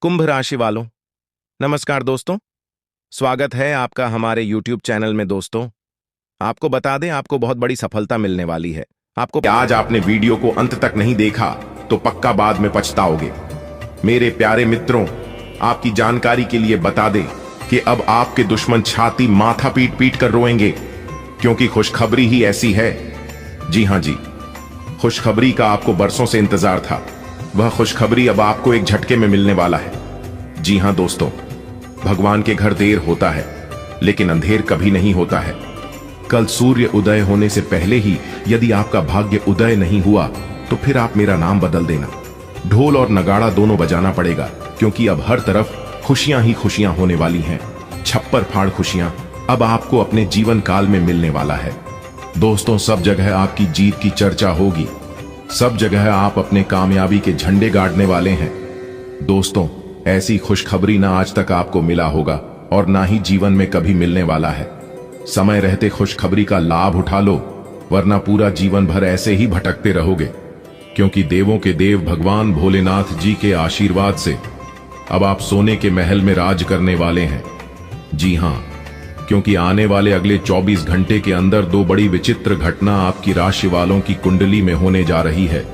कुंभ राशि वालों, नमस्कार दोस्तों। स्वागत है आपका हमारे YouTube चैनल में। दोस्तों, आपको बता दें, आपको बहुत बड़ी सफलता मिलने वाली है। आपको आज आपने वीडियो को अंत तक नहीं देखा तो पक्का बाद में पछताओगे। मेरे प्यारे मित्रों, आपकी जानकारी के लिए बता दें कि अब आपके दुश्मन छाती माथा पीट पीट कर रोएंगे, क्योंकि खुशखबरी ही ऐसी है। जी हां जी, खुशखबरी का आपको बरसों से इंतजार था। वह खुशखबरी अब आपको एक झटके में मिलने वाला है। जी हां दोस्तों, भगवान के घर देर होता है लेकिन अंधेर कभी नहीं होता है। कल सूर्य उदय होने से पहले ही यदि आपका भाग्य उदय नहीं हुआ तो फिर आप मेरा नाम बदल देना। ढोल और नगाड़ा दोनों बजाना पड़ेगा, क्योंकि अब हर तरफ खुशियां ही खुशियां होने वाली हैं। छप्पर फाड़ खुशियां अब आपको अपने जीवन काल में मिलने वाला है। दोस्तों, सब जगह आपकी जीत की चर्चा होगी। सब जगह आप अपने कामयाबी के झंडे गाड़ने वाले हैं। दोस्तों, ऐसी खुशखबरी ना आज तक आपको मिला होगा और ना ही जीवन में कभी मिलने वाला है। समय रहते खुशखबरी का लाभ उठा लो, वरना पूरा जीवन भर ऐसे ही भटकते रहोगे। क्योंकि देवों के देव भगवान भोलेनाथ जी के आशीर्वाद से अब आप सोने के महल में राज करने वाले हैं। जी हां, क्योंकि आने वाले अगले 24 घंटे के अंदर दो बड़ी विचित्र घटना आपकी राशि वालों की कुंडली में होने जा रही है।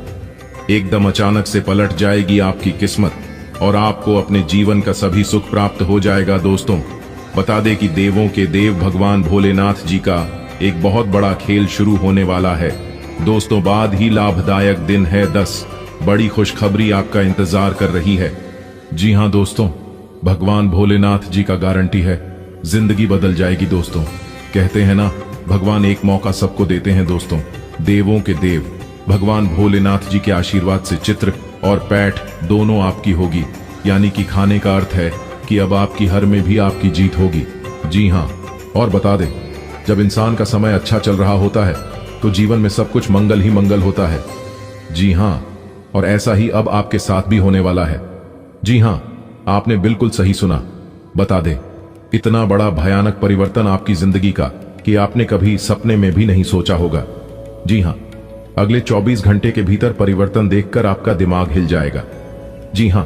एकदम अचानक से पलट जाएगी आपकी किस्मत और आपको अपने जीवन का सभी सुख प्राप्त हो जाएगा। दोस्तों, बता दें कि देवों के देव भगवान भोलेनाथ जी का एक बहुत बड़ा खेल शुरू होने वाला है। दोस्तों, बाद ही लाभदायक दिन है। 10 बड़ी खुशखबरी आपका इंतजार कर रही है। जी हां दोस्तों, भगवान भोलेनाथ जी का गारंटी है, जिंदगी बदल जाएगी। दोस्तों, कहते हैं ना, भगवान एक मौका सबको देते हैं। दोस्तों, देवों के देव भगवान भोलेनाथ जी के आशीर्वाद से चित्र और पैठ दोनों आपकी होगी। यानी कि खाने का अर्थ है कि अब आपकी हर में भी आपकी जीत होगी। जी हां, और बता दें, जब इंसान का समय अच्छा चल रहा होता है तो जीवन में सब कुछ मंगल ही मंगल होता है। जी हां, और ऐसा ही अब आपके साथ भी होने वाला है। जी हां, आपने बिल्कुल सही सुना। बता दें, इतना बड़ा भयानक परिवर्तन आपकी जिंदगी का कि आपने कभी सपने में भी नहीं सोचा होगा। जी हां, अगले 24 घंटे के भीतर परिवर्तन देखकर आपका दिमाग हिल जाएगा। जी हां,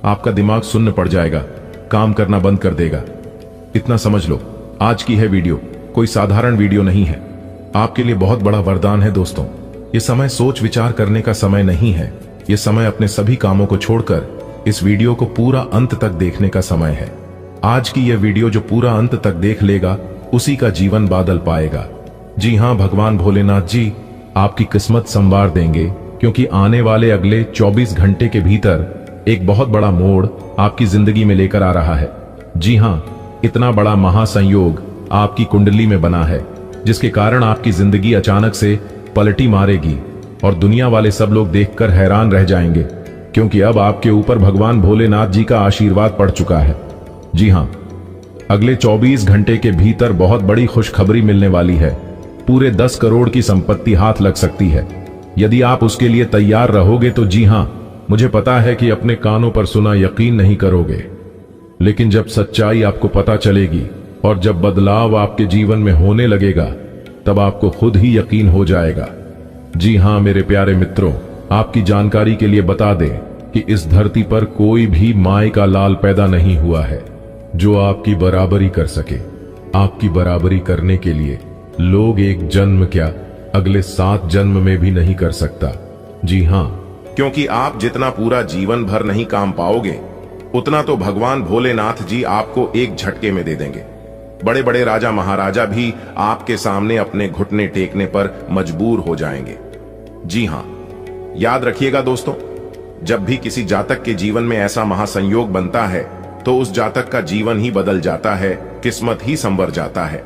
आपका दिमाग सुन्न पड़ जाएगा, काम करना बंद कर देगा। इतना समझ लो, आज की है वीडियो कोई साधारण वीडियो नहीं है, आपके लिए बहुत बड़ा वरदान है। दोस्तों, ये समय सोच विचार करने का समय नहीं है। ये समय अपने सभी कामों को छोड़कर इस वीडियो को पूरा अंत तक देखने का समय है। आज की यह वीडियो जो पूरा अंत तक देख लेगा उसी का जीवन बादल पाएगा। जी हां, भगवान भोलेनाथ जी आपकी किस्मत संवार देंगे, क्योंकि आने वाले अगले 24 घंटे के भीतर एक बहुत बड़ा मोड़ आपकी जिंदगी में लेकर आ रहा है। जी हां, इतना बड़ा महासंयोग आपकी कुंडली में बना है, जिसके कारण आपकी जिंदगी अचानक से पलटी मारेगी और दुनिया वाले सब लोग देखकर हैरान रह जाएंगे, क्योंकि अब आपके ऊपर भगवान भोलेनाथ जी का आशीर्वाद पड़ चुका है। जी हां, अगले 24 घंटे के भीतर बहुत बड़ी खुशखबरी मिलने वाली है। पूरे 10 करोड़ की संपत्ति हाथ लग सकती है। यदि आप उसके लिए तैयार रहोगे तो जी हां, मुझे पता है कि अपने कानों पर सुना यकीन नहीं करोगे, लेकिन जब सच्चाई आपको पता चलेगी और जब बदलाव आपके जीवन में होने लगेगा, तब आपको खुद ही यकीन हो जाएगा। जी हां मेरे प्यारे मित्रों, आपकी जानकारी के लिए बता दें कि इस धरती पर कोई भी माई का लाल पैदा नहीं हुआ है जो आपकी बराबरी कर सके। आपकी बराबरी करने के लिए लोग एक जन्म क्या, अगले 7 जन्म में भी नहीं कर सकता। जी हां, क्योंकि आप जितना पूरा जीवन भर नहीं काम पाओगे, उतना तो भगवान भोलेनाथ जी आपको एक झटके में दे देंगे। बड़े बड़े राजा महाराजा भी आपके सामने अपने घुटने टेकने पर मजबूर हो जाएंगे। जी हां, याद रखिएगा दोस्तों, जब भी किसी जातक के जीवन में ऐसा महासंयोग बनता है तो उस जातक का जीवन ही बदल जाता है, किस्मत ही संवर जाता है।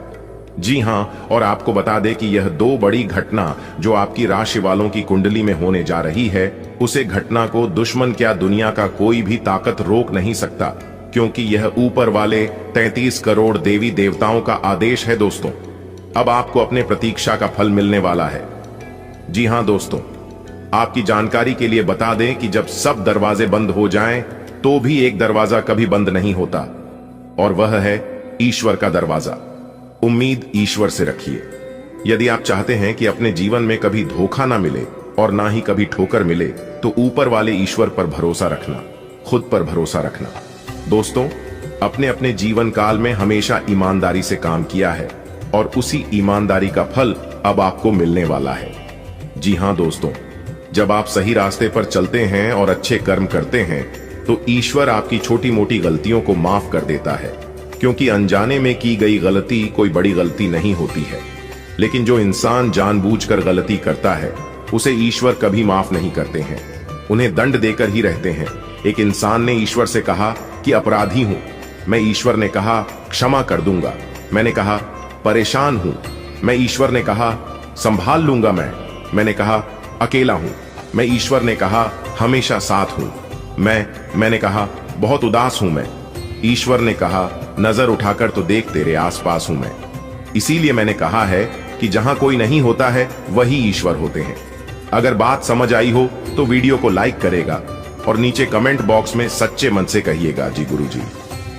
जी हां, और आपको बता दें कि यह 2 बड़ी घटना जो आपकी राशि वालों की कुंडली में होने जा रही है, उसे घटना को दुश्मन क्या, दुनिया का कोई भी ताकत रोक नहीं सकता, क्योंकि यह ऊपर वाले 33 करोड़ देवी देवताओं का आदेश है। दोस्तों, अब आपको अपने प्रतीक्षा का फल मिलने वाला है। जी हां दोस्तों, आपकी जानकारी के लिए बता दें कि जब सब दरवाजे बंद हो जाएं, तो भी एक दरवाजा कभी बंद नहीं होता, और वह है ईश्वर का दरवाजा। उम्मीद ईश्वर से रखिए। यदि आप चाहते हैं कि अपने जीवन में कभी धोखा ना मिले और ना ही कभी ठोकर मिले, तो ऊपर वाले ईश्वर पर भरोसा रखना। खुद पर भरोसा रखना। दोस्तों, अपने अपने जीवन काल में हमेशा ईमानदारी से काम किया है और उसी ईमानदारी का फल अब आपको मिलने वाला है। जी हां दोस्तों, जब आप सही रास्ते पर चलते हैं और अच्छे कर्म करते हैं तो ईश्वर आपकी छोटी मोटी गलतियों को माफ कर देता है, क्योंकि अनजाने में की गई गलती कोई बड़ी गलती नहीं होती है। लेकिन जो इंसान जानबूझकर गलती करता है उसे ईश्वर कभी माफ नहीं करते हैं, उन्हें दंड देकर ही रहते हैं। एक इंसान ने ईश्वर से कहा कि अपराधी हूं। मैं ईश्वर ने कहा क्षमा कर दूंगा। मैंने कहा परेशान हूं। मैं ईश्वर ने कहा संभाल लूंगा। मैंने कहा अकेला हूं। मैं ईश्वर ने कहा हमेशा साथ हूं। मैंने कहा बहुत उदास हूं। मैं ईश्वर ने कहा नजर उठाकर तो देख, तेरे आसपास हूं मैं। इसीलिए मैंने कहा है कि जहां कोई नहीं होता है वही ईश्वर होते हैं। अगर बात समझ आई हो तो वीडियो को लाइक करेगा और नीचे कमेंट बॉक्स में सच्चे मन से कहिएगा जी गुरुजी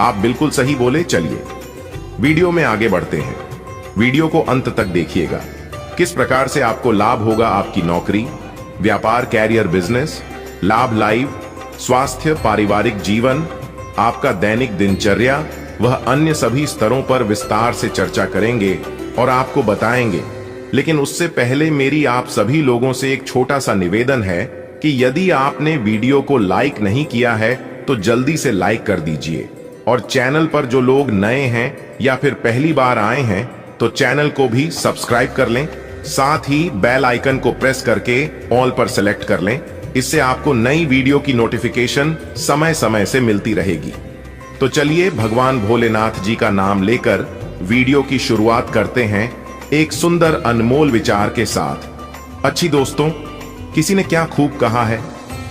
आप बिल्कुल सही बोले। चलिए वीडियो में आगे बढ़ते हैं। वीडियो को अंत तक देखिएगा। किस प्रकार से आपको लाभ होगा आपकी नौकरी, व्यापार, कैरियर, बिजनेस, लाभ लाइफ, स्वास्थ्य, पारिवारिक जीवन, आपका दैनिक दिनचर्या, वह अन्य सभी स्तरों पर विस्तार से चर्चा करेंगे और आपको बताएंगे। लेकिन उससे पहले मेरी आप सभी लोगों से एक छोटा सा निवेदन है कि यदि आपने वीडियो को लाइक नहीं किया है तो जल्दी से लाइक कर दीजिए, और चैनल पर जो लोग नए हैं या फिर पहली बार आए हैं तो चैनल को भी सब्सक्राइब कर लें। साथ ही बेल आइकन को प्रेस करके ऑल पर सेलेक्ट कर लें। इससे आपको नई वीडियो की नोटिफिकेशन समय समय से मिलती रहेगी। तो चलिए भगवान भोलेनाथ जी का नाम लेकर वीडियो की शुरुआत करते हैं एक सुंदर अनमोल विचार के साथ। अच्छी दोस्तों, किसी ने क्या खूब कहा है,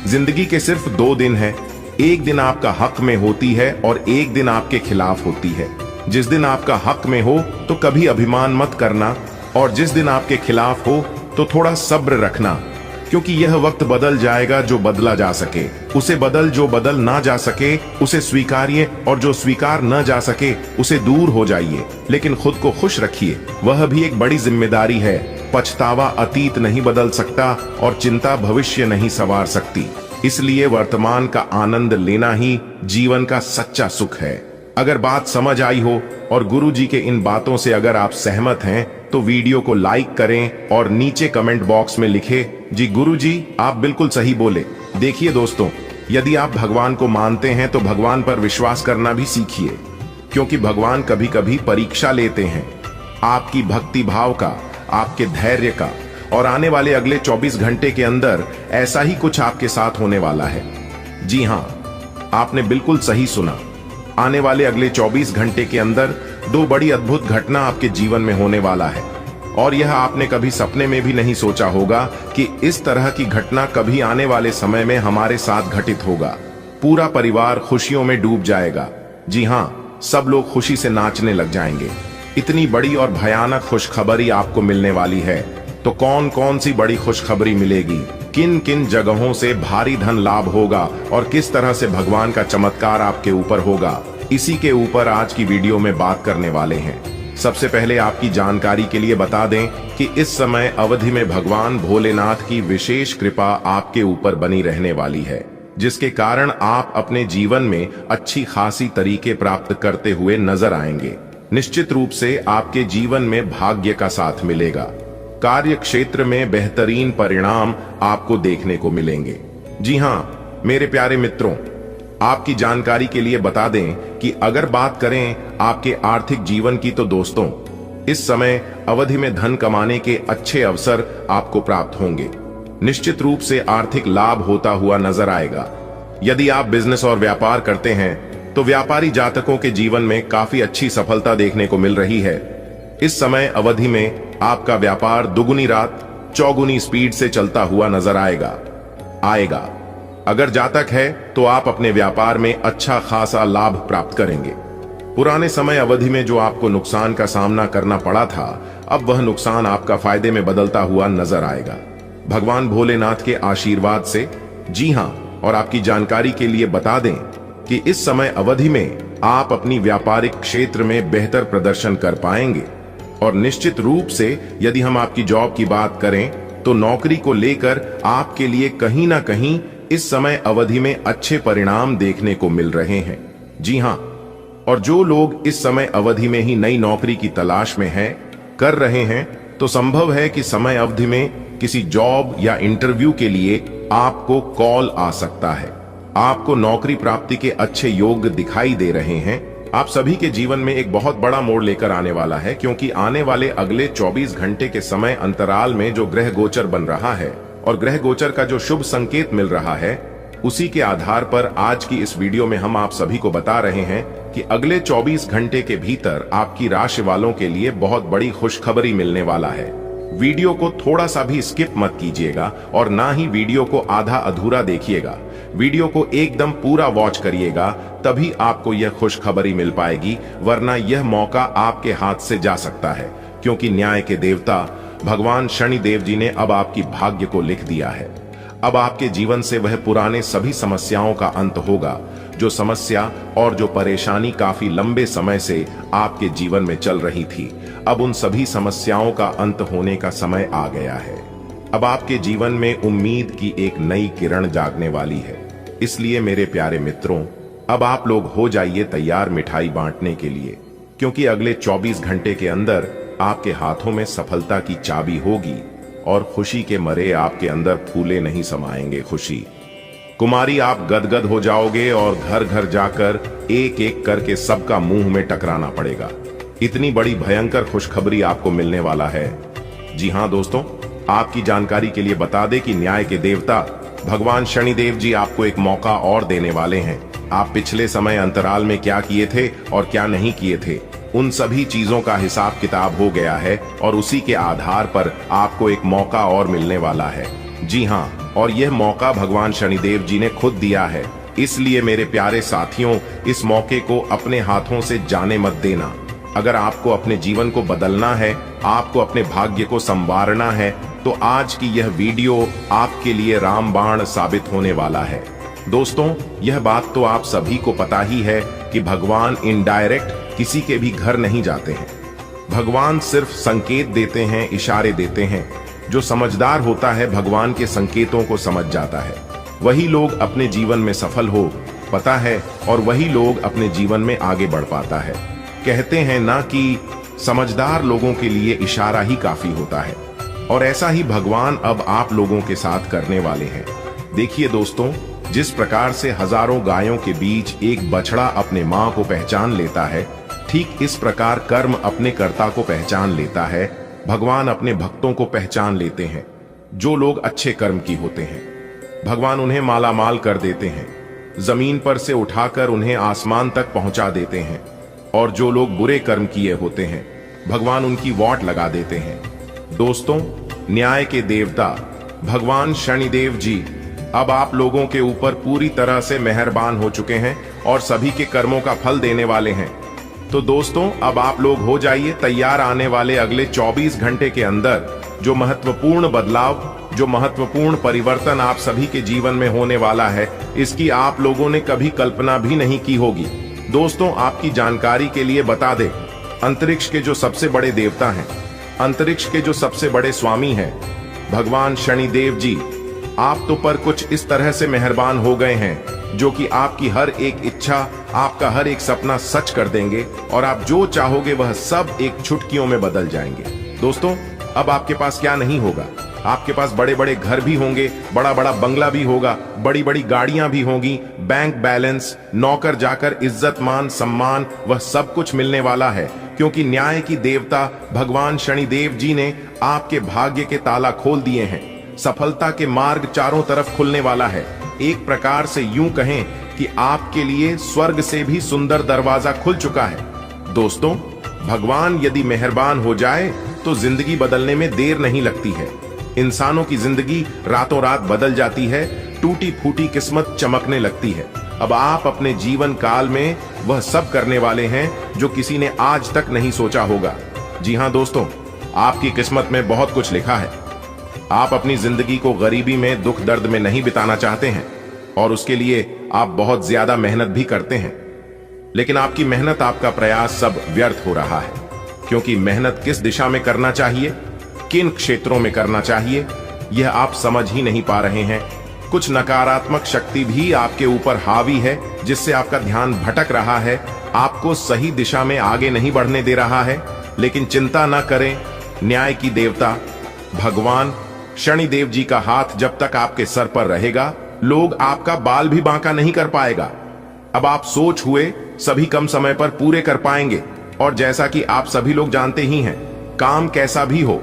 जिंदगी के सिर्फ 2 दिन है। एक दिन आपका हक में होती है और एक दिन आपके खिलाफ होती है। जिस दिन आपका हक में हो तो कभी अभिमान मत करना, और जिस दिन आपके खिलाफ हो तो थोड़ा सब्र रखना, क्योंकि यह वक्त बदल जाएगा जो बदला जा सके उसे बदल, जो बदल ना जा सके उसे स्वीकारिए, और जो स्वीकार न जा सके उसे दूर हो जाइए। लेकिन खुद को खुश रखिए, वह भी एक बड़ी जिम्मेदारी है। पछतावा अतीत नहीं बदल सकता और चिंता भविष्य नहीं संवार सकती। इसलिए वर्तमान का आनंद लेना ही जीवन का सच्चा सुख है। अगर बात समझ आई हो और गुरु जी के इन बातों से अगर आप सहमत हैं तो वीडियो को लाइक करें और नीचे कमेंट बॉक्स में लिखे जी गुरु जी आप बिल्कुल सही बोले। देखिए दोस्तों, यदि आप भगवान को मानते हैं तो भगवान पर विश्वास करना भी सीखिए, क्योंकि भगवान कभी कभी परीक्षा लेते हैं आपकी भक्ति भाव का, आपके धैर्य का। और आने वाले अगले 24 घंटे के अंदर ऐसा ही कुछ आपके साथ होने वाला है। जी हां, आपने बिल्कुल सही सुना। आने वाले अगले 24 घंटे के अंदर 2 बड़ी अद्भुत घटना आपके जीवन में होने वाला है, और यह आपने कभी सपने में भी नहीं सोचा होगा कि इस तरह की घटना कभी आने वाले समय में हमारे साथ घटित होगा। पूरा परिवार खुशियों में डूब जाएगा। जी हां, सब लोग खुशी से नाचने लग जाएंगे। इतनी बड़ी और भयानक खुशखबरी आपको मिलने वाली है। तो कौन कौन सी बड़ी खुशखबरी मिलेगी, किन किन जगहों से भारी धन लाभ होगा और किस तरह से भगवान का चमत्कार आपके ऊपर होगा, इसी के ऊपर आज की वीडियो में बात करने वाले हैं। सबसे पहले आपकी जानकारी के लिए बता दें कि इस समय अवधि में भगवान भोलेनाथ की विशेष कृपा आपके ऊपर बनी रहने वाली है, जिसके कारण आप अपने जीवन में अच्छी खासी तरीके प्राप्त करते हुए नजर आएंगे। निश्चित रूप से आपके जीवन में भाग्य का साथ मिलेगा। कार्य क्षेत्र में बेहतरीन परिणाम आपको देखने को मिलेंगे। जी हां मेरे प्यारे मित्रों, आपकी जानकारी के लिए बता दें कि अगर बात करें आपके आर्थिक जीवन की तो दोस्तों, इस समय अवधि में धन कमाने के अच्छे अवसर आपको प्राप्त होंगे। निश्चित रूप से आर्थिक लाभ होता हुआ नजर आएगा। यदि आप बिजनेस और व्यापार करते हैं तो व्यापारी जातकों के जीवन में काफी अच्छी सफलता देखने को मिल रही है। इस समय अवधि में आपका व्यापार दुगुनी रात चौगुनी स्पीड से चलता हुआ नजर आएगा। अगर जातक है तो आप अपने व्यापार में अच्छा खासा लाभ प्राप्त करेंगे। पुराने समय अवधि में जो आपको नुकसान का सामना करना पड़ा था, अब वह नुकसान आपका फायदे में बदलता हुआ नजर आएगा भगवान भोलेनाथ के आशीर्वाद से। जी हां, और आपकी जानकारी के लिए बता दें कि इस समय अवधि में आप अपनी व्यापारिक क्षेत्र में बेहतर प्रदर्शन कर पाएंगे। और निश्चित रूप से यदि हम आपकी जॉब की बात करें तो नौकरी को लेकर आपके लिए कहीं ना कहीं इस समय अवधि में अच्छे परिणाम देखने को मिल रहे हैं। जी हां, और जो लोग इस समय अवधि में ही नई नौकरी की तलाश में हैं, कर रहे हैं, तो संभव है कि समय अवधि में किसी जॉब या इंटरव्यू के लिए आपको कॉल आ सकता है। आपको नौकरी प्राप्ति के अच्छे योग दिखाई दे रहे हैं। आप सभी के जीवन में एक बहुत बड़ा मोड़ लेकर आने वाला है, क्योंकि आने वाले अगले 24 घंटे के समय अंतराल में जो ग्रह गोचर बन रहा है और ग्रह गोचर का जो शुभ संकेत मिल रहा है, उसी के आधार पर आज की इस वीडियो में हम आप सभी को बता रहे हैं कि अगले 24 घंटे के भीतर आपकी राशि वालों के लिए बहुत बड़ी खुशखबरी मिलने वाला है। वीडियो को थोड़ा सा भी स्किप मत कीजिएगा और ना ही वीडियो को आधा अधूरा देखिएगा। वीडियो को एकदम पूरा वॉच करिएगा, तभी आपको यह खुशखबरी मिल पाएगी, वरना यह मौका आपके हाथ से जा सकता है, क्योंकि न्याय के देवता भगवान शनिदेव जी ने अब आपकी भाग्य को लिख दिया है। अब आपके जीवन से वह पुराने सभी समस्याओं का अंत होगा। जो समस्या और जो परेशानी काफी लंबे समय से आपके जीवन में चल रही थी, अब उन सभी समस्याओं का अंत होने का समय आ गया है। अब आपके जीवन में उम्मीद की एक नई किरण जागने वाली है। इसलिए मेरे प्यारे मित्रों, अब आप लोग हो जाइए तैयार मिठाई बांटने के लिए, क्योंकि अगले 24 घंटे के अंदर आपके हाथों में सफलता की चाबी होगी और खुशी के मरे आपके अंदर फूले नहीं समाएंगे खुशी। कुमारी, आप गदगद हो जाओगे और घर घर जाकर एक एक करके सबका मुंह में टकराना पड़ेगा। इतनी बड़ी भयंकर खुशखबरी आपको मिलने वाला है। जी हां दोस्तों, आपकी जानकारी के लिए बता दें कि न्याय के देवता भगवान शनिदेव जी आपको एक मौका और देने वाले हैं। आप पिछले समय अंतराल में क्या किए थे और क्या नहीं किए थे, उन सभी चीजों का हिसाब किताब हो गया है और उसी के आधार पर आपको एक मौका और मिलने वाला है। जी हां, और यह मौका भगवान शनिदेव जी ने खुद दिया है। इसलिए मेरे प्यारे साथियों, इस मौके को अपने हाथों से जाने मत देना। अगर आपको अपने जीवन को बदलना है, आपको अपने भाग्य को संवारना है, तो आज की यह वीडियो आपके लिए रामबाण साबित होने वाला है। दोस्तों, यह बात तो आप सभी को पता ही है कि भगवान इनडायरेक्ट किसी के भी घर नहीं जाते हैं। भगवान सिर्फ संकेत देते हैं, इशारे देते हैं। जो समझदार होता है भगवान के संकेतों को समझ जाता है, वही लोग अपने जीवन में सफल हो पता है, और वही लोग अपने जीवन में आगे बढ़ पाता है। कहते हैं ना कि समझदार लोगों के लिए इशारा ही काफी होता है, और ऐसा ही भगवान अब आप लोगों के साथ करने वाले हैं। देखिए दोस्तों, जिस प्रकार से हजारों गायों के बीच एक बछड़ा अपने मां को पहचान लेता है, ठीक इस प्रकार कर्म अपने कर्ता को पहचान लेता है। भगवान अपने भक्तों को पहचान लेते हैं। जो लोग अच्छे कर्म की होते हैं, भगवान उन्हें मालामाल कर देते हैं, जमीन पर से उठाकर उन्हें आसमान तक पहुंचा देते हैं। और जो लोग बुरे कर्म किए होते हैं, भगवान उनकी वाट लगा देते हैं। दोस्तों, न्याय के देवता भगवान शनिदेव जी अब आप लोगों के ऊपर पूरी तरह से मेहरबान हो चुके हैं और सभी के कर्मों का फल देने वाले हैं। तो दोस्तों, अब आप लोग हो जाइए तैयार आने वाले अगले 24 घंटे के अंदर जो महत्वपूर्ण बदलाव, जो महत्वपूर्ण परिवर्तन आप सभी के जीवन में होने वाला है, इसकी आप लोगों ने कभी कल्पना भी नहीं की होगी। दोस्तों, आपकी जानकारी के लिए बता दें, अंतरिक्ष के जो सबसे बड़े देवता हैं, अंतरिक्ष के जो सबसे बड़े स्वामी हैं, भगवान शनिदेव जी आप तो पर कुछ इस तरह से मेहरबान हो गए हैं, जो कि आपकी हर एक इच्छा, आपका हर एक सपना सच कर देंगे और आप जो चाहोगे वह सब एक चुटकियों में बदल जाएंगे। दोस्तों, अब आपके पास क्या नहीं होगा, आपके पास बड़े बड़े घर भी होंगे, बड़ा बड़ा बंगला भी होगा, बड़ी बड़ी गाड़ियां भी होंगी, बैंक बैलेंस, नौकर जाकर इज्जत मान सम्मान, वह सब कुछ मिलने वाला है, क्योंकि न्याय की देवता भगवान शनिदेव जी ने आपके भाग्य के ताला खोल दिए हैं। सफलता के मार्ग चारों तरफ खुलने वाला है। एक प्रकार से यूं कहें कि आपके लिए स्वर्ग से भी सुंदर दरवाजा खुल चुका है। दोस्तों, भगवान यदि मेहरबान हो जाए तो जिंदगी बदलने में देर नहीं लगती है। इंसानों की जिंदगी रातों रात बदल जाती है, टूटी फूटी किस्मत चमकने लगती है। अब आप अपने जीवन काल में वह सब करने वाले हैं जो किसी ने आज तक नहीं सोचा होगा। जी हां दोस्तों, आपकी किस्मत में बहुत कुछ लिखा है। आप अपनी जिंदगी को गरीबी में, दुख दर्द में नहीं बिताना चाहते हैं और उसके लिए आप बहुत ज्यादा मेहनत भी करते हैं, लेकिन आपकी मेहनत, आपका प्रयास सब व्यर्थ हो रहा है, क्योंकि मेहनत किस दिशा में करना चाहिए, किन क्षेत्रों में करना चाहिए, यह आप समझ ही नहीं पा रहे हैं। कुछ नकारात्मक शक्ति भी आपके ऊपर हावी है, जिससे आपका ध्यान भटक रहा है, आपको सही दिशा में आगे नहीं बढ़ने दे रहा है। लेकिन चिंता न करें, न्याय की देवता भगवान शनिदेव जी का हाथ जब तक आपके सर पर रहेगा, लोग आपका बाल भी बांका नहीं कर पाएगा। अब आप सोच हुए सभी कम समय पर पूरे कर पाएंगे। और जैसा कि आप सभी लोग जानते ही हैं, काम कैसा भी हो,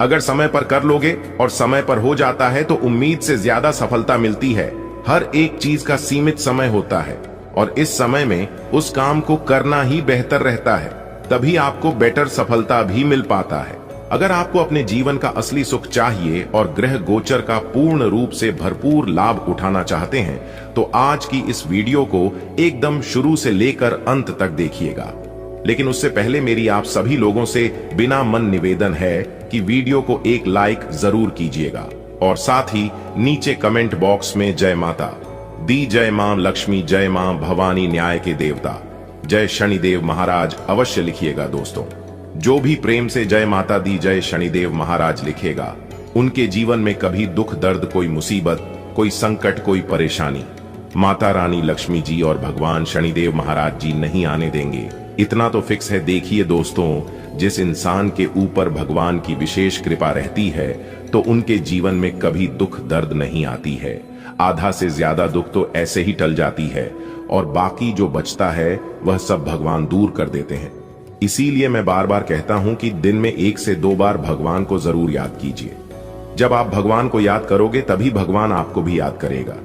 अगर समय पर कर लोगे और समय पर हो जाता है तो उम्मीद से ज्यादा सफलता मिलती है। हर एक चीज का सीमित समय होता है और इस समय में उस काम को करना ही बेहतर रहता है, तभी आपको बेटर सफलता भी मिल पाता है। अगर आपको अपने जीवन का असली सुख चाहिए और ग्रह गोचर का पूर्ण रूप से भरपूर लाभ उठाना चाहते हैं, तो आज की इस वीडियो को एकदम शुरू से लेकर अंत तक देखिएगा। लेकिन उससे पहले मेरी आप सभी लोगों से बिना मन निवेदन है कि वीडियो को एक लाइक जरूर कीजिएगा और साथ ही नीचे कमेंट बॉक्स में जय माता दी, जय मां लक्ष्मी, जय मां भवानी न्याय के देवता, जय शनिदेव महाराज अवश्य लिखिएगा। दोस्तों, जो भी प्रेम से जय माता दी, जय शनिदेव महाराज लिखेगा, उनके जीवन में कभी दुख दर्द, कोई मुसीबत, कोई संकट, कोई परेशानी माता रानी लक्ष्मी जी और भगवान शनिदेव महाराज जी नहीं आने देंगे। इतना तो फिक्स है। देखिए दोस्तों, जिस इंसान के ऊपर भगवान की विशेष कृपा रहती है तो उनके जीवन में कभी दुख दर्द नहीं आती है। आधा से ज्यादा दुख तो ऐसे ही टल जाती है और बाकी जो बचता है वह सब भगवान दूर कर देते हैं। इसीलिए मैं बार बार कहता हूं कि दिन में 1 से 2 बार भगवान को जरूर याद कीजिए। जब आप भगवान को याद करोगे तभी भगवान आपको भी याद करेगा।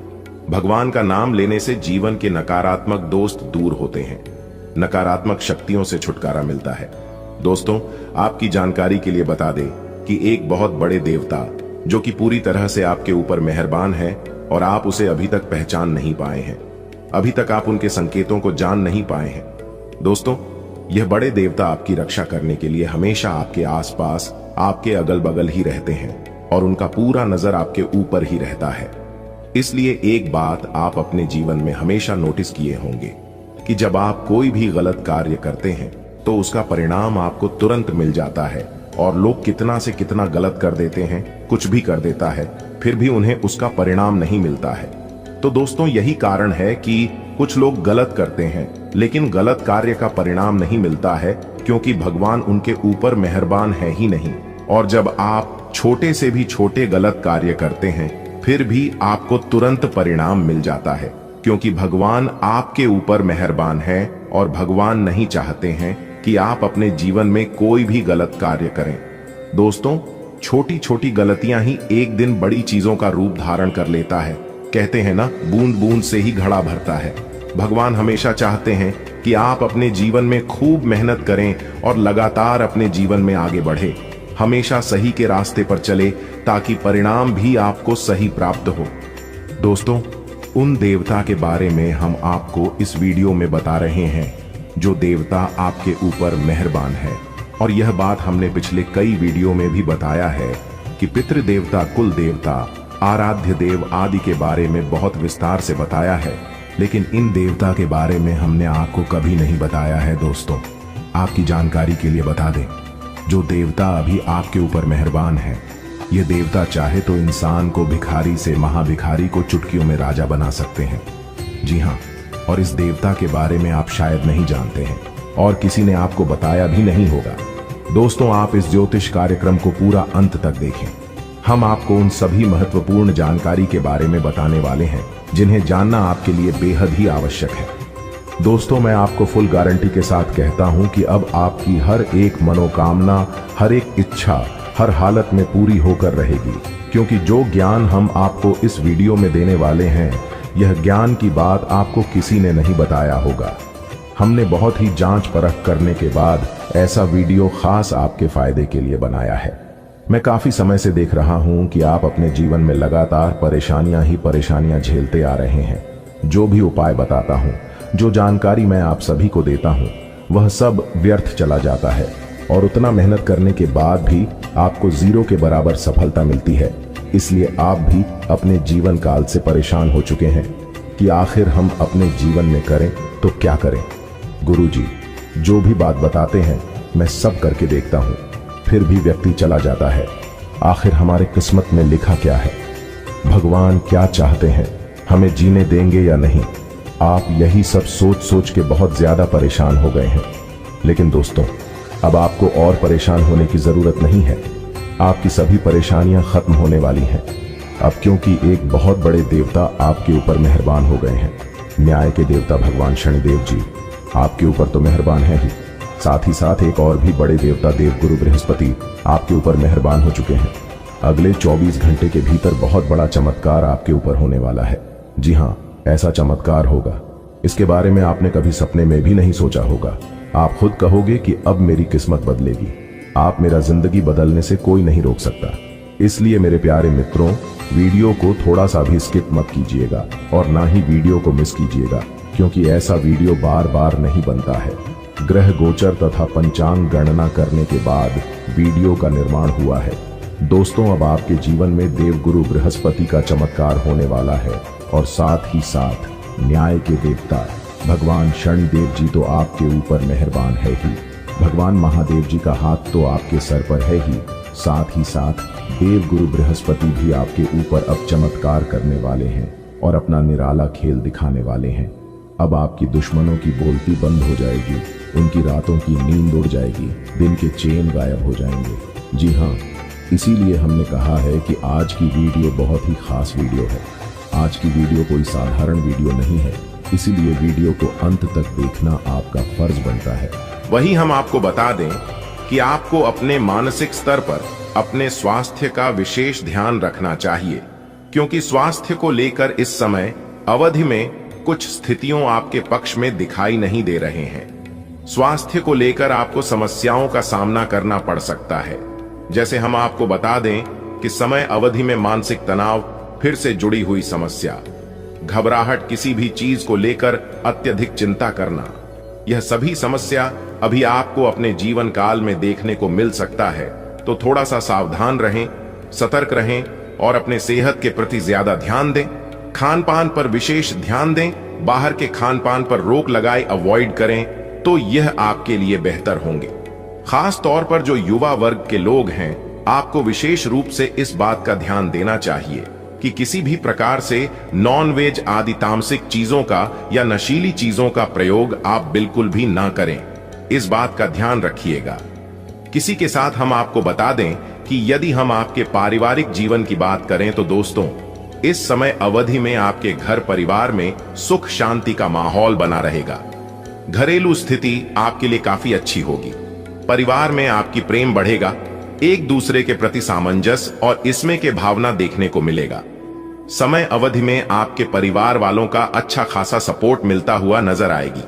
भगवान का नाम लेने से जीवन के नकारात्मक दोस्त दूर होते हैं, नकारात्मक शक्तियों से छुटकारा मिलता है। दोस्तों, आपकी जानकारी के लिए बता दें कि एक बहुत बड़े देवता जो कि पूरी तरह से आपके ऊपर मेहरबान है और आप उसे अभी तक पहचान नहीं पाए हैं, अभी तक आप उनके संकेतों को जान नहीं पाए हैं। दोस्तों, यह बड़े देवता आपकी रक्षा करने के लिए हमेशा आपके आसपास, आपके अगल बगल ही रहते हैं और उनका पूरा नजर आपके ऊपर ही रहता है। इसलिए एक बात आप अपने जीवन में हमेशा नोटिस किए होंगे कि जब आप कोई भी गलत कार्य करते हैं तो उसका परिणाम आपको तुरंत मिल जाता है। और लोग कितना से कितना गलत कर देते हैं, कुछ भी कर देता है, फिर भी उन्हें उसका परिणाम नहीं मिलता है। तो दोस्तों, यही कारण है कि कुछ लोग गलत करते हैं लेकिन गलत कार्य का परिणाम नहीं मिलता है, क्योंकि भगवान उनके ऊपर मेहरबान है ही नहीं। और जब आप छोटे से भी छोटे गलत कार्य करते हैं फिर भी आपको तुरंत परिणाम मिल जाता है, क्योंकि भगवान आपके ऊपर मेहरबान है और भगवान नहीं चाहते हैं कि आप अपने जीवन में कोई भी गलत कार्य करें। दोस्तों, छोटी छोटी गलतियां ही एक दिन बड़ी चीजों का रूप धारण कर लेता है। कहते हैं ना, बूंद बूंद से ही घड़ा भरता है। भगवान हमेशा चाहते हैं कि आप अपने जीवन में खूब मेहनत करें और लगातार अपने जीवन में आगे बढ़े, हमेशा सही के रास्ते पर चले, ताकि परिणाम भी आपको सही प्राप्त हो। दोस्तों, उन देवता के बारे में हम आपको इस वीडियो में बता रहे हैं जो देवता आपके ऊपर मेहरबान है। और यह बात हमने पिछले कई वीडियो में भी बताया है कि पितृ देवता, कुल देवता, आराध्य देव आदि के बारे में बहुत विस्तार से बताया है, लेकिन इन देवता के बारे में हमने आपको कभी नहीं बताया है। दोस्तों, आपकी जानकारी के लिए बता दें, जो देवता अभी आपके ऊपर मेहरबान है, ये देवता चाहे तो इंसान को भिखारी से महाभिखारी को चुटकियों में राजा बना सकते हैं। जी हाँ, और इस देवता के बारे में आप शायद नहीं जानते हैं और किसी ने आपको बताया भी नहीं होगा। दोस्तों, आप इस ज्योतिष कार्यक्रम को पूरा अंत तक देखें। हम आपको उन सभी महत्वपूर्ण जानकारी के बारे में बताने वाले हैं जिन्हें जानना आपके लिए बेहद ही आवश्यक है। दोस्तों, मैं आपको फुल गारंटी के साथ कहता हूं कि अब आपकी हर एक मनोकामना, हर एक इच्छा हर हालत में पूरी होकर रहेगी, क्योंकि जो ज्ञान हम आपको इस वीडियो में देने वाले हैं, यह ज्ञान की बात आपको किसी ने नहीं बताया होगा। हमने बहुत ही जांच परख करने के बाद ऐसा वीडियो खास आपके फायदे के लिए बनाया है। मैं काफी समय से देख रहा हूं कि आप अपने जीवन में लगातार परेशानियां ही परेशानियां झेलते आ रहे हैं। जो भी उपाय बताता हूं, जो जानकारी मैं आप सभी को देता हूं, वह सब व्यर्थ चला जाता है और उतना मेहनत करने के बाद भी आपको 0 के बराबर सफलता मिलती है। इसलिए आप भी अपने जीवन काल से परेशान हो चुके हैं कि आखिर हम अपने जीवन में करें तो क्या करें। गुरुजी जो भी बात बताते हैं मैं सब करके देखता हूं, फिर भी व्यक्ति चला जाता है। आखिर हमारे किस्मत में लिखा क्या है? भगवान क्या चाहते हैं, हमें जीने देंगे या नहीं। आप यही सब सोच सोच के बहुत ज्यादा परेशान हो गए हैं। लेकिन दोस्तों, अब आपको और परेशान होने की जरूरत नहीं है। आपकी सभी परेशानियां खत्म होने वाली हैं अब, क्योंकि एक बहुत बड़े देवता आपके ऊपर मेहरबान हो गए हैं। न्याय के देवता भगवान शनिदेव जी आपके ऊपर तो मेहरबान है ही, साथ ही साथ एक और भी बड़े देवता देवगुरु बृहस्पति आपके ऊपर मेहरबान हो चुके हैं। अगले 24 घंटे के भीतर बहुत बड़ा चमत्कार आपके ऊपर होने वाला है। जी हाँ, ऐसा चमत्कार होगा, इसके बारे में आपने कभी सपने में भी नहीं सोचा होगा। आप खुद कहोगे कि अब मेरी किस्मत बदलेगी। आप मेरा जिंदगी बदलने से कोई नहीं रोक सकता। इसलिए मेरे प्यारे मित्रों, वीडियो को थोड़ा सा भी स्किप मत कीजिएगा और ना ही वीडियो को मिस कीजिएगा, क्योंकि ऐसा वीडियो बार बार नहीं बनता है। ग्रह गोचर तथा पंचांग गणना करने के बाद वीडियो का निर्माण हुआ है। दोस्तों, अब आपके जीवन में देवगुरु बृहस्पति का चमत्कार होने वाला है और साथ ही साथ न्याय के देवता भगवान शनिदेव जी तो आपके ऊपर मेहरबान है ही। भगवान महादेव जी का हाथ तो आपके सर पर है ही, साथ ही साथ देवगुरु बृहस्पति भी आपके ऊपर अब चमत्कार करने वाले हैं और अपना निराला खेल दिखाने वाले हैं। अब आपकी दुश्मनों की बोलती बंद हो जाएगी, उनकी रातों की नींद उड़ जाएगी, दिन के चैन गायब हो जाएंगे। जी हाँ, इसीलिए हमने कहा है कि आज की वीडियो बहुत ही खास वीडियो है। आज की वीडियो कोई साधारण वीडियो नहीं है, इसीलिए वीडियो को अंत तक देखना आपका फर्ज बनता है। वही हम आपको बता दें कि आपको अपने मानसिक स्तर पर अपने स्वास्थ्य का विशेष ध्यान रखना चाहिए, क्योंकि स्वास्थ्य को लेकर इस समय अवधि में कुछ स्थितियों आपके पक्ष में दिखाई नहीं दे रहे हैं। स्वास्थ्य को लेकर आपको समस्याओं का सामना करना पड़ सकता है। जैसे हम आपको बता दें कि समय अवधि में मानसिक तनाव, फिर से जुड़ी हुई समस्या, घबराहट, किसी भी चीज को लेकर अत्यधिक चिंता करना, यह सभी समस्या अभी आपको अपने जीवन काल में देखने को मिल सकता है। तो थोड़ा सा सावधान रहें, सतर्क रहें और अपने सेहत के प्रति ज्यादा ध्यान दें। खान पान पर विशेष ध्यान दें, बाहर के खान पान पर रोक लगाए, अवॉइड करें, तो यह आपके लिए बेहतर होंगे। खास तौर पर जो युवा वर्ग के लोग हैं, आपको विशेष रूप से इस बात का ध्यान देना चाहिए कि किसी भी प्रकार से नॉन वेज आदि तामसिक चीजों का या नशीली चीजों का प्रयोग आप बिल्कुल भी ना करें। इस बात का ध्यान रखिएगा। किसी के साथ हम आपको बता दें कि यदि हम आपके पारिवारिक जीवन की बात करें तो दोस्तों, इस समय अवधि में आपके घर परिवार में सुख शांति का माहौल बना रहेगा। घरेलू स्थिति आपके लिए काफी अच्छी होगी। परिवार में आपकी प्रेम बढ़ेगा, एक दूसरे के प्रति सामंजस्य और इसमें के भावना देखने को मिलेगा। समय अवधि में आपके परिवार वालों का अच्छा खासा सपोर्ट मिलता हुआ नजर आएगी।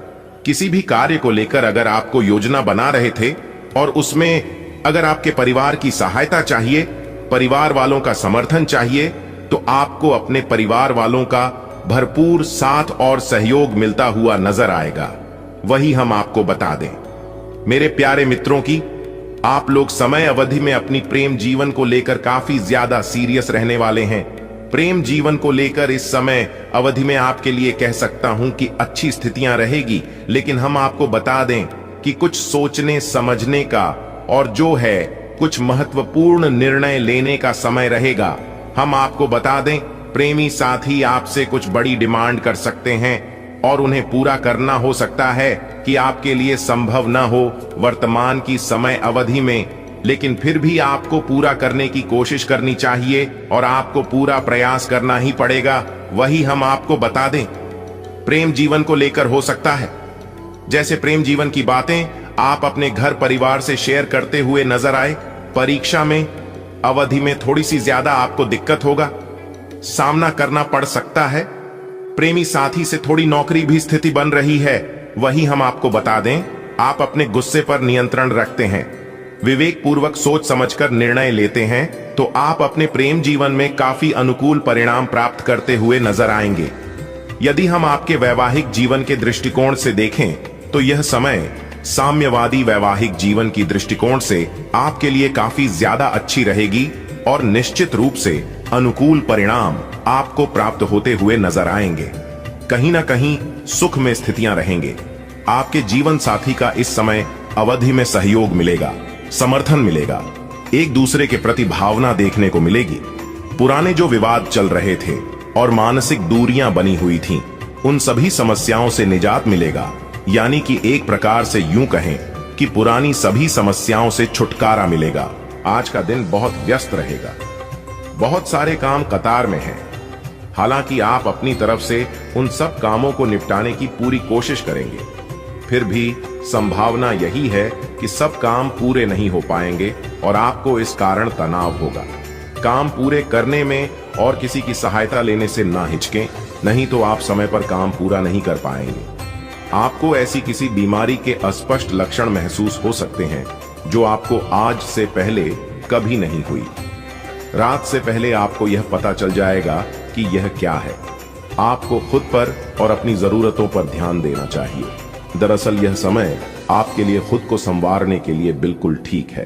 किसी भी कार्य को लेकर अगर आपको योजना बना रहे थे और उसमें अगर आपके परिवार की सहायता चाहिए, परिवार वालों का समर्थन चाहिए, तो आपको अपने परिवार वालों का भरपूर साथ और सहयोग मिलता हुआ नजर आएगा। वही हम आपको बता दें मेरे प्यारे मित्रों की, आप लोग समय अवधि में अपनी प्रेम जीवन को लेकर काफी ज्यादा सीरियस रहने वाले हैं। प्रेम जीवन को लेकर इस समय अवधि में आपके लिए कह सकता हूं कि अच्छी स्थितियां रहेगी, लेकिन हम आपको बता दें कि कुछ सोचने समझने का और जो है कुछ महत्वपूर्ण निर्णय लेने का समय रहेगा। हम आपको बता दें, प्रेमी साथी आपसे कुछ बड़ी डिमांड कर सकते हैं और उन्हें पूरा करना हो सकता है कि आपके लिए संभव न हो वर्तमान की समय अवधि में, लेकिन फिर भी आपको पूरा करने की कोशिश करनी चाहिए और आपको पूरा प्रयास करना ही पड़ेगा। वही हम आपको बता दें, प्रेम जीवन को लेकर हो सकता है जैसे प्रेम जीवन की बातें आप अपने घर परिवार से शेयर करते हुए नजर आए। परीक्षा में अवधि में थोड़ी सी ज्यादा आपको दिक्कत होगा, सामना करना पड़ सकता है। प्रेमी साथी से थोड़ी नौकरी भी स्थिति बन रही है। वही हम आपको बता दें, आप अपने गुस्से पर नियंत्रण रखते हैं, विवेक पूर्वक सोच समझकर निर्णय लेते हैं, तो आप अपने प्रेम जीवन में काफी अनुकूल परिणाम प्राप्त करते हुए नजर आएंगे। यदि हम आपके वैवाहिक जीवन के दृष्टिकोण से देखें तो यह समय साम्यवादी वैवाहिक जीवन की दृष्टिकोण से आपके लिए काफी ज्यादा अच्छी रहेगी और निश्चित रूप से अनुकूल परिणाम आपको प्राप्त होते हुए नजर आएंगे। कहीं ना कहीं सुख में स्थितियां रहेंगे। आपके जीवन साथी का इस समय अवधि में सहयोग मिलेगा, समर्थन मिलेगा, एक दूसरे के प्रति भावना देखने को मिलेगी। पुराने जो विवाद चल रहे थे और मानसिक दूरियां बनी हुई थीं, उन सभी समस्याओं से निजात मिलेगा। यानी कि एक प्रकार से यूं कहें कि पुरानी सभी समस्याओं से छुटकारा मिलेगा। आज का दिन बहुत व्यस्त रहेगा, बहुत सारे काम कतार में हैं। हालांकि आप अपनी तरफ से उन सब कामों को निपटाने की पूरी कोशिश करेंगे, फिर भी संभावना यही है कि सब काम पूरे नहीं हो पाएंगे और आपको इस कारण तनाव होगा। काम पूरे करने में और किसी की सहायता लेने से ना हिचकें, नहीं तो आप समय पर काम पूरा नहीं कर पाएंगे। आपको ऐसी किसी बीमारी के अस्पष्ट लक्षण महसूस हो सकते हैं जो आपको आज से पहले कभी नहीं हुई। रात से पहले आपको यह पता चल जाएगा कि यह क्या है। आपको खुद पर और अपनी जरूरतों पर ध्यान देना चाहिए। दरअसल यह समय आपके लिए खुद को संवारने के लिए बिल्कुल ठीक है।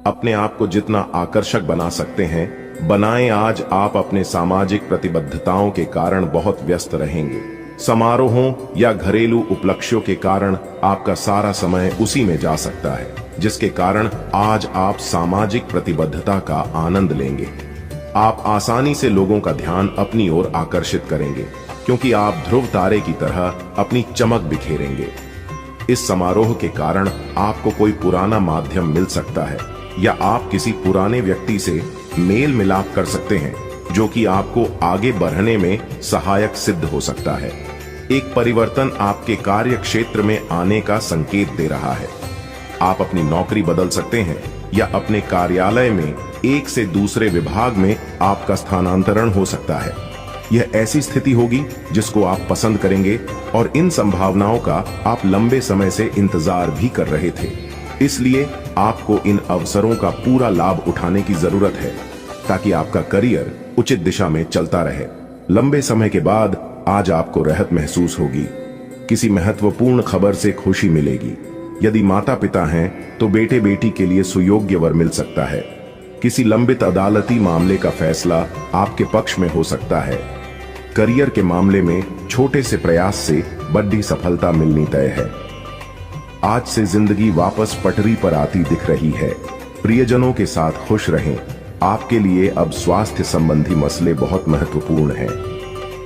अपने आप को जितना आकर्षक बना सकते हैं बनाएं। आज आप अपने सामाजिक प्रतिबद्धताओं के कारण बहुत व्यस्त रहेंगे। समारोहों या घरेलू उपलक्ष्यों के कारण आपका सारा समय उसी में जा सकता है, जिसके कारण आज आप सामाजिक प्रतिबद्धता का आनंद लेंगे। आप आसानी से लोगों का ध्यान अपनी ओर आकर्षित करेंगे, क्योंकि आप ध्रुव तारे की तरह अपनी चमक बिखेरेंगे। इस समारोह के कारण आपको कोई पुराना माध्यम मिल सकता है या आप किसी पुराने व्यक्ति से मेल मिलाप कर सकते हैं, जो कि आपको आगे बढ़ने में सहायक सिद्ध हो सकता है। एक परिवर्तन आपके कार्य क्षेत्र में आने का संकेत दे रहा है। आप अपनी नौकरी बदल सकते हैं या अपने कार्यालय में एक से दूसरे विभाग में आपका स्थानांतरण हो सकता है। यह ऐसी स्थिति होगी जिसको आप पसंद करेंगे और इन संभावनाओं का आप लंबे समय से इंतजार भी कर रहे थे। इसलिए आपको इन अवसरों का पूरा लाभ उठाने की जरूरत है ताकि आपका करियर उचित दिशा में चलता रहे। लंबे समय के बाद आज आपको राहत महसूस होगी। किसी महत्वपूर्ण खबर से खुशी मिलेगी। यदि माता पिता हैं तो बेटे बेटी के लिए सुयोग्य वर मिल सकता है। किसी लंबित अदालती मामले का फैसला आपके पक्ष में हो सकता है। करियर के मामले में छोटे से प्रयास से बड़ी सफलता मिलनी तय है। आज से जिंदगी वापस पटरी पर आती दिख रही है। प्रियजनों के साथ खुश रहें। आपके लिए अब स्वास्थ्य संबंधी मसले बहुत महत्वपूर्ण हैं।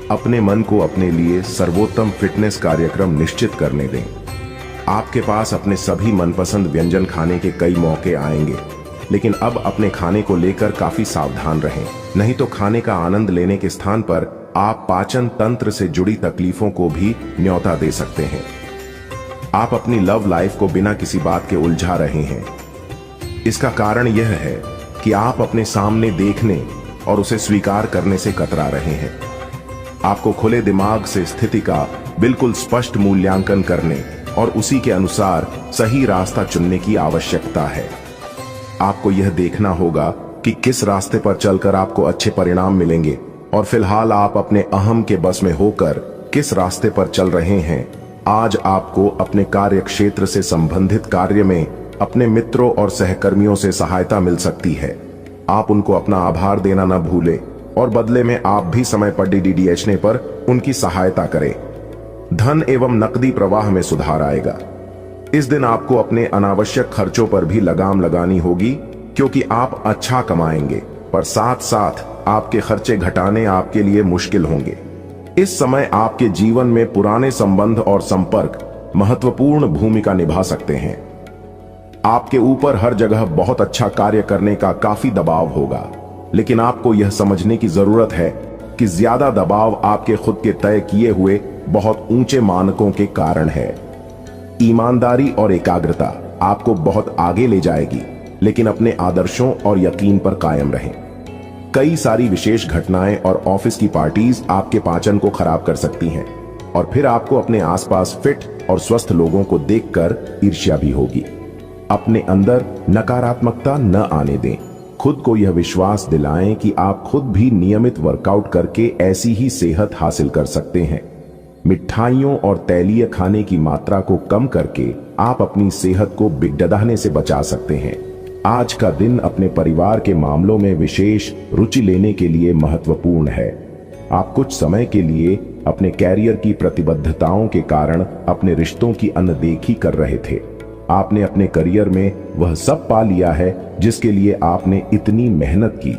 अपने मन को अपने लिए सर्वोत्तम फिटनेस कार्यक्रम निश्चित करने दें। आपके पास अपने सभी मनपसंद व्यंजन खाने के कई मौके आएंगे, लेकिन अब अपने खाने को लेकर काफी सावधान रहें, नहीं तो खाने का आनंद लेने के स्थान पर आप पाचन तंत्र से जुड़ी तकलीफों को भी न्योता दे सकते हैं। आप अपनी लव लाइफ को बिना किसी बात के उलझा रहे हैं। इसका कारण यह है कि आप अपने सामने देखने और उसे स्वीकार करने से कतरा रहे हैं। आपको खुले दिमाग से स्थिति का बिल्कुल स्पष्ट मूल्यांकन करने और उसी के अनुसार सही रास्ता चुनने की आवश्यकता है। आपको यह देखना होगा कि किस रास्ते पर चलकर आपको अच्छे परिणाम मिलेंगे और फिलहाल आप अपने अहम के बस में होकर किस रास्ते पर चल रहे हैं। आज आपको अपने कार्य क्षेत्र से संबंधित कार्य में अपने मित्रों और सहकर्मियों से सहायता मिल सकती है। आप उनको अपना आभार देना न भूलें और बदले में आप भी समय पर डीडीएचने पर उनकी सहायता करें। धन एवं नकदी प्रवाह में सुधार आएगा। इस दिन आपको अपने अनावश्यक खर्चों पर भी लगाम लगानी होगी, क्योंकि आप अच्छा कमाएंगे पर साथ साथ आपके खर्चे घटाने आपके लिए मुश्किल होंगे। इस समय आपके जीवन में पुराने संबंध और संपर्क महत्वपूर्ण भूमिका निभा सकते हैं। आपके ऊपर हर जगह बहुत अच्छा कार्य करने का काफी दबाव होगा, लेकिन आपको यह समझने की जरूरत है कि ज्यादा दबाव आपके खुद के तय किए हुए बहुत ऊंचे मानकों के कारण है। ईमानदारी और एकाग्रता आपको बहुत आगे ले जाएगी, लेकिन अपने आदर्शों और यकीन पर कायम रहें। कई सारी विशेष घटनाएं और ऑफिस की पार्टीज आपके पाचन को खराब कर सकती हैं और फिर आपको अपने आसपास फिट और स्वस्थ लोगों को देखकर ईर्ष्या भी होगी। अपने अंदर नकारात्मकता न आने दें। खुद को यह विश्वास दिलाएं कि आप खुद भी नियमित वर्कआउट करके ऐसी ही सेहत हासिल कर सकते हैं। मिठाइयों और तैलीय खाने की मात्रा को कम करके आप अपनी सेहत को बिगड़ने से बचा सकते हैं। आज का दिन अपने परिवार के मामलों में विशेष रुचि लेने के लिए महत्वपूर्ण है। आप कुछ समय के लिए अपने कैरियर की प्रतिबद्धताओं के कारण अपने रिश्तों की अनदेखी कर रहे थे। आपने अपने करियर में वह सब पा लिया है जिसके लिए आपने इतनी मेहनत की,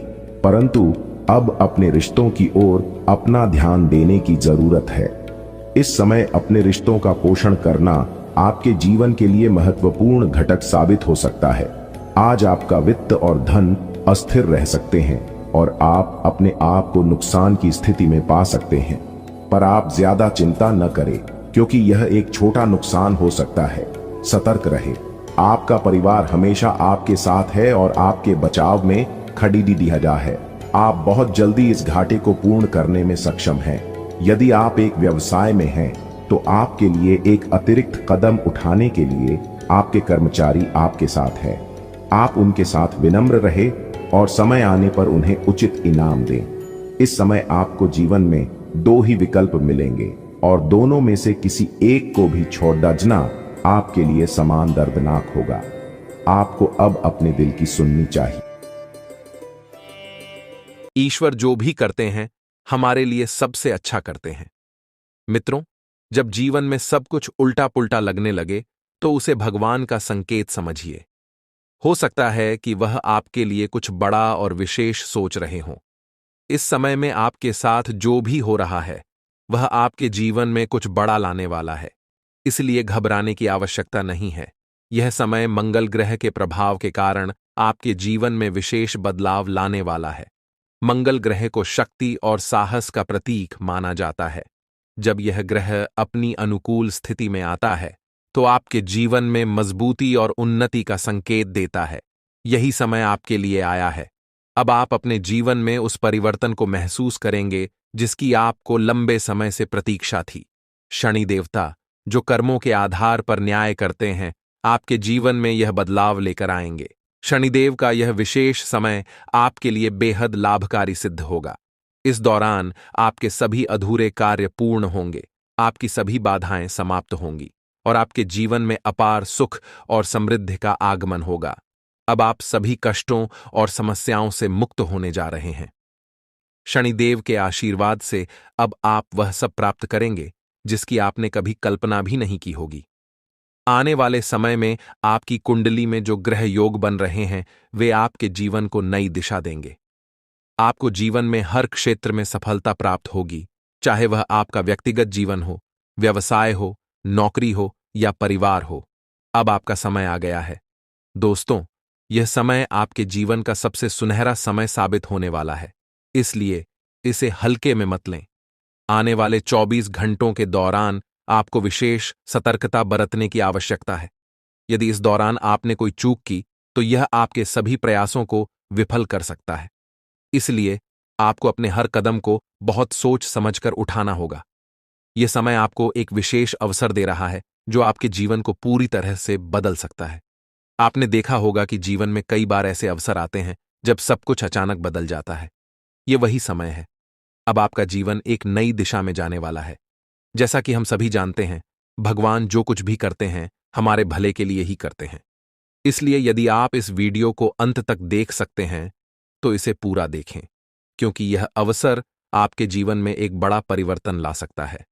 परंतु अब अपने रिश्तों की ओर अपना ध्यान देने की जरूरत है। इस समय अपने रिश्तों का पोषण करना आपके जीवन के लिए महत्वपूर्ण घटक साबित हो सकता है। आज आपका वित्त और धन अस्थिर रह सकते हैं और आप अपने आप को नुकसान की स्थिति में पा सकते हैं, पर आप ज्यादा चिंता न करें क्योंकि यह एक छोटा नुकसान हो सकता है। सतर्क रहे। आपका परिवार हमेशा आपके साथ है और आपके बचाव में खड़ीदी दिया है। आप बहुत जल्दी इस घाटे को पूर्ण करने में सक्षम हैं। यदि आप एक व्यवसाय में हैं तो आपके लिए एक अतिरिक्त कदम उठाने के लिए आपके कर्मचारी आपके साथ हैं। आप उनके साथ विनम्र रहे और समय आने पर उन्हें उचित इनाम दें। इस समय आपको जीवन में दो ही विकल्प मिलेंगे और दोनों में से किसी एक को भी छोड़ दजना आपके लिए समान दर्दनाक होगा। आपको अब अपने दिल की सुननी चाहिए। ईश्वर जो भी करते हैं हमारे लिए सबसे अच्छा करते हैं। मित्रों, जब जीवन में सब कुछ उल्टा पुल्टा लगने लगे तो उसे भगवान का संकेत समझिए। हो सकता है कि वह आपके लिए कुछ बड़ा और विशेष सोच रहे हों। इस समय में आपके साथ जो भी हो रहा है वह आपके जीवन में कुछ बड़ा लाने वाला है, इसलिए घबराने की आवश्यकता नहीं है। यह समय मंगल ग्रह के प्रभाव के कारण आपके जीवन में विशेष बदलाव लाने वाला है। मंगल ग्रह को शक्ति और साहस का प्रतीक माना जाता है। जब यह ग्रह अपनी अनुकूल स्थिति में आता है तो आपके जीवन में मजबूती और उन्नति का संकेत देता है। यही समय आपके लिए आया है। अब आप अपने जीवन में उस परिवर्तन को महसूस करेंगे जिसकी आपको लंबे समय से प्रतीक्षा थी। शनि देवता, जो कर्मों के आधार पर न्याय करते हैं, आपके जीवन में यह बदलाव लेकर आएंगे। शनिदेव का यह विशेष समय आपके लिए बेहद लाभकारी सिद्ध होगा। इस दौरान आपके सभी अधूरे कार्य पूर्ण होंगे, आपकी सभी बाधाएं समाप्त होंगी और आपके जीवन में अपार सुख और समृद्धि का आगमन होगा। अब आप सभी कष्टों और समस्याओं से मुक्त होने जा रहे हैं। शनिदेव के आशीर्वाद से अब आप वह सब प्राप्त करेंगे जिसकी आपने कभी कल्पना भी नहीं की होगी। आने वाले समय में आपकी कुंडली में जो ग्रह योग बन रहे हैं वे आपके जीवन को नई दिशा देंगे। आपको जीवन में हर क्षेत्र में सफलता प्राप्त होगी, चाहे वह आपका व्यक्तिगत जीवन हो, व्यवसाय हो, नौकरी हो या परिवार हो। अब आपका समय आ गया है। दोस्तों, यह समय आपके जीवन का सबसे सुनहरा समय साबित होने वाला है, इसलिए इसे हल्के में मत लें। आने वाले 24 घंटों के दौरान आपको विशेष सतर्कता बरतने की आवश्यकता है। यदि इस दौरान आपने कोई चूक की तो यह आपके सभी प्रयासों को विफल कर सकता है। इसलिए आपको अपने हर कदम को बहुत सोच समझकर उठाना होगा। यह समय आपको एक विशेष अवसर दे रहा है जो आपके जीवन को पूरी तरह से बदल सकता है। आपने देखा होगा कि जीवन में कई बार ऐसे अवसर आते हैं जब सब कुछ अचानक बदल जाता है। यह वही समय है। अब आपका जीवन एक नई दिशा में जाने वाला है। जैसा कि हम सभी जानते हैं, भगवान जो कुछ भी करते हैं हमारे भले के लिए ही करते हैं। इसलिए यदि आप इस वीडियो को अंत तक देख सकते हैं तो इसे पूरा देखें, क्योंकि यह अवसर आपके जीवन में एक बड़ा परिवर्तन ला सकता है।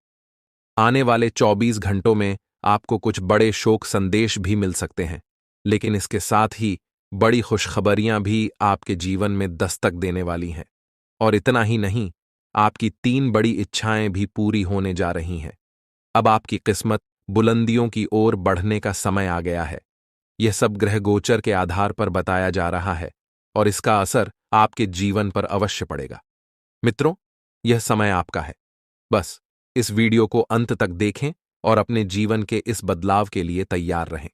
आने वाले 24 घंटों में आपको कुछ बड़े शोक संदेश भी मिल सकते हैं, लेकिन इसके साथ ही बड़ी खुशखबरियां भी आपके जीवन में दस्तक देने वाली हैं। और इतना ही नहीं, आपकी 3 बड़ी इच्छाएं भी पूरी होने जा रही हैं। अब आपकी किस्मत बुलंदियों की ओर बढ़ने का समय आ गया है। यह सब ग्रह गोचर के आधार पर बताया जा रहा है और इसका असर आपके जीवन पर अवश्य पड़ेगा। मित्रों, यह समय आपका है। बस इस वीडियो को अंत तक देखें और अपने जीवन के इस बदलाव के लिए तैयार रहें।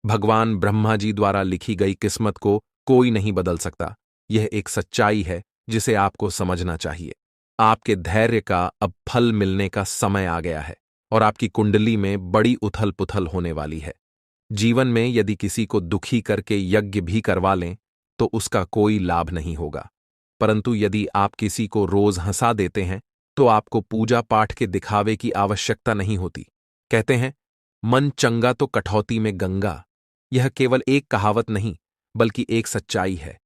भगवान ब्रह्मा जी द्वारा लिखी गई किस्मत को कोई नहीं बदल सकता। यह एक सच्चाई है जिसे आपको समझना चाहिए। आपके धैर्य का अब फल मिलने का समय आ गया है और आपकी कुंडली में बड़ी उथल पुथल होने वाली है। जीवन में यदि किसी को दुखी करके यज्ञ भी करवा लें तो उसका कोई लाभ नहीं होगा, परंतु यदि आप किसी को रोज हंसा देते हैं तो आपको पूजा पाठ के दिखावे की आवश्यकता नहीं होती। कहते हैं, मन चंगा तो कठौती में गंगा। यह केवल एक कहावत नहीं बल्कि एक सच्चाई है।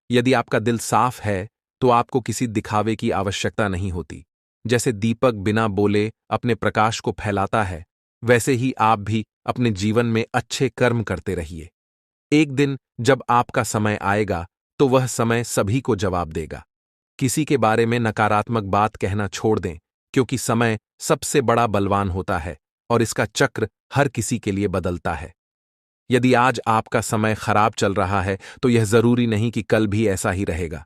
यदि आपका दिल साफ है तो आपको किसी दिखावे की आवश्यकता नहीं होती। जैसे दीपक बिना बोले अपने प्रकाश को फैलाता है, वैसे ही आप भी अपने जीवन में अच्छे कर्म करते रहिए। एक दिन जब आपका समय आएगा तो वह समय सभी को जवाब देगा। किसी के बारे में नकारात्मक बात कहना छोड़ दें, क्योंकि समय सबसे बड़ा बलवान होता है और इसका चक्र हर किसी के लिए बदलता है। यदि आज आपका समय खराब चल रहा है तो यह जरूरी नहीं कि कल भी ऐसा ही रहेगा।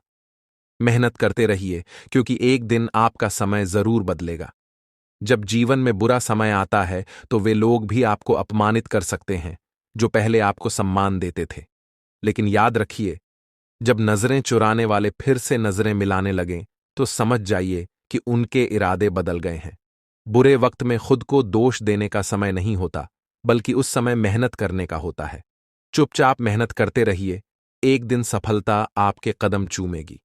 मेहनत करते रहिए, क्योंकि एक दिन आपका समय जरूर बदलेगा। जब जीवन में बुरा समय आता है तो वे लोग भी आपको अपमानित कर सकते हैं जो पहले आपको सम्मान देते थे। लेकिन याद रखिए, जब नजरें चुराने वाले फिर से नजरें मिलाने लगें तो समझ जाइए कि उनके इरादे बदल गए हैं। बुरे वक्त में खुद को दोष देने का समय नहीं होता, बल्कि उस समय मेहनत करने का होता है। चुपचाप मेहनत करते रहिए, एक दिन सफलता आपके कदम चूमेगी।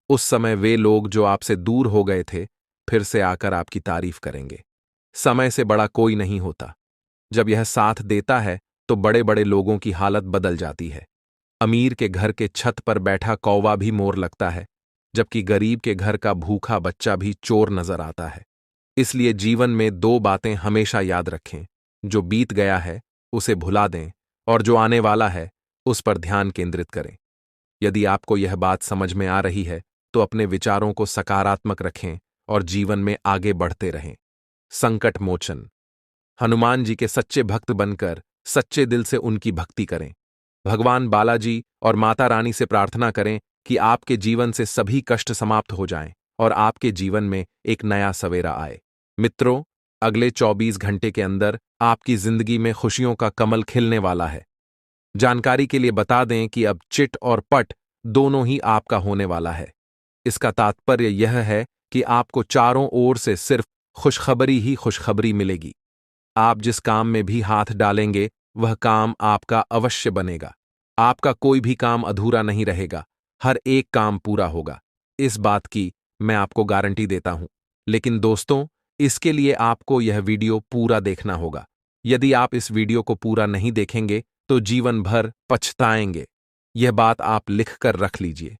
उस समय वे लोग जो आपसे दूर हो गए थे फिर से आकर आपकी तारीफ करेंगे। समय से बड़ा कोई नहीं होता। जब यह साथ देता है तो बड़े बड़े लोगों की हालत बदल जाती है। अमीर के घर के छत पर बैठा कौवा भी मोर लगता है, जबकि गरीब के घर का भूखा बच्चा भी चोर नजर आता है। इसलिए जीवन में दो बातें हमेशा याद रखें, जो बीत गया है उसे भुला दें और जो आने वाला है उस पर ध्यान केंद्रित करें। यदि आपको यह बात समझ में आ रही है तो अपने विचारों को सकारात्मक रखें और जीवन में आगे बढ़ते रहें। संकट मोचन। हनुमान जी के सच्चे भक्त बनकर सच्चे दिल से उनकी भक्ति करें। भगवान बालाजी और माता रानी से प्रार्थना करें कि आपके जीवन से सभी कष्ट समाप्त हो जाएं और आपके जीवन में एक नया सवेरा आए। मित्रों, अगले 24 घंटे के अंदर आपकी जिंदगी में खुशियों का कमल खिलने वाला है। जानकारी के लिए बता दें कि अब चिट और पट दोनों ही आपका होने वाला है। इसका तात्पर्य यह है कि आपको चारों ओर से सिर्फ खुशखबरी ही खुशखबरी मिलेगी। आप जिस काम में भी हाथ डालेंगे वह काम आपका अवश्य बनेगा। आपका कोई भी काम अधूरा नहीं रहेगा, हर एक काम पूरा होगा। इस बात की मैं आपको गारंटी देता हूं। लेकिन दोस्तों, इसके लिए आपको यह वीडियो पूरा देखना होगा। यदि आप इस वीडियो को पूरा नहीं देखेंगे तो जीवन भर पछताएंगे। यह बात आप लिख कर रख लीजिए।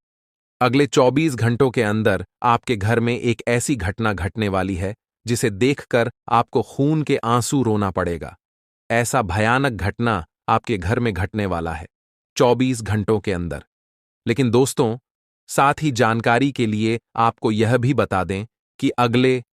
अगले 24 घंटों के अंदर आपके घर में एक ऐसी घटना घटने वाली है जिसे देखकर आपको खून के आंसू रोना पड़ेगा। ऐसा भयानक घटना आपके घर में घटने वाला है 24 घंटों के अंदर। लेकिन दोस्तों, साथ ही जानकारी के लिए आपको यह भी बता दें कि अगले